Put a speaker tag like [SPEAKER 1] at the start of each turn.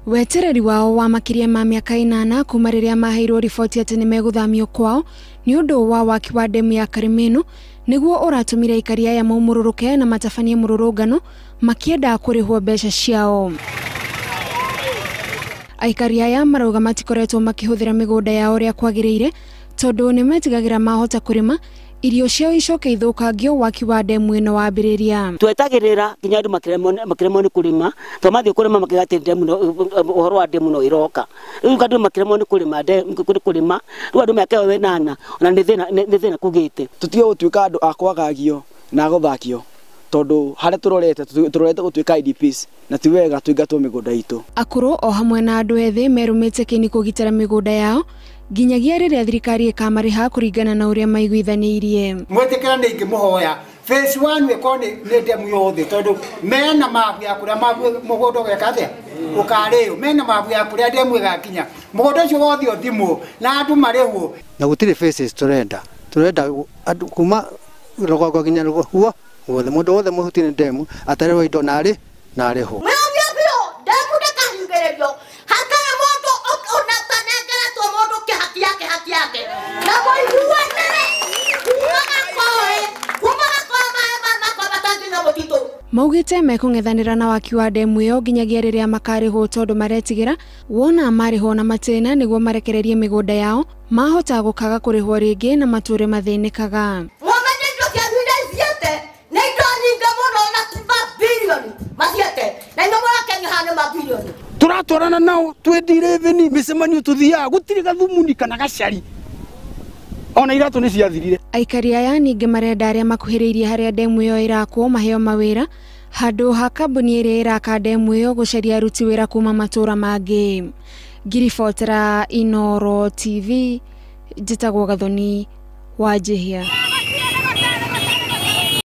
[SPEAKER 1] Wetereri wao wa makiria ma miaka 8 kuma riria maheirwo riboti ati nimeguthamio kwao ni undu wa waki wa ndemu ya Kariminu niguo uratumire aikari aya maumururuke na matabanie mururungano makienda kurihwo mbeca ciao. Aikari aya marauga matikoretwo makihuthira migunda yao uria kwagiriire tondu nimetigagira mahota kurima irio ciao icoke ithukangio waki wa ndemu ino wambiriria.
[SPEAKER 2] Twetagirira kinya andu makiremwo ni kurima tomathie kurima makigate ndemu uhoro wa ndemu no iroka riu kandu makiremwo ni kurima riu andu meke 8 ona ni thina kugite
[SPEAKER 3] tutio gutuika andu akwagagio na guthakio tondu hare turorete gutuika IDPs na ti wega tuingatwo migunda itu.
[SPEAKER 1] Akuru o hamwe na andu ethi merumite kini kugitira migunda yao ginyagia riria thirikari ikamariha kuringana na uria maigwithaniirie.
[SPEAKER 4] Mwetekera ni ingimuhoya phase 1 wekone ni ndemu yothe tondu mena mabu ya kuria mabu mugunda wekathia ukareo mena mabu ya kuria ndemu igakinya mugunda ucio wothe othimu na andu marihwo
[SPEAKER 5] na gutire phases turenda andu kuma rugongo ginya rugongo wothe mundu wothe muhutine ndemu atarehwo indo nari ho
[SPEAKER 1] Maugite mekung'ethanira na waki wa ndemu iyo ginyagia riria makarihwo tondu maretigira wona marihwo na matena niguo marekererie migunda yao mahota gukaga kurihwo ringi na mature mathinikaga.
[SPEAKER 3] Turatwarana nao twendire veni misemanio tuthia gutiri gathumuni kana gacari ona iratu ni ciathirire.
[SPEAKER 1] Aikari aya ninge marenda aria makuhiriirie haria ndemu iyo irakwo maheo mawira handu ha kambuni iria iraka ndemu iyo gucaria aruti wira kuma matuura mangi. Ngiribotera Inoro TV njitagwo Gathoni wa Jihia.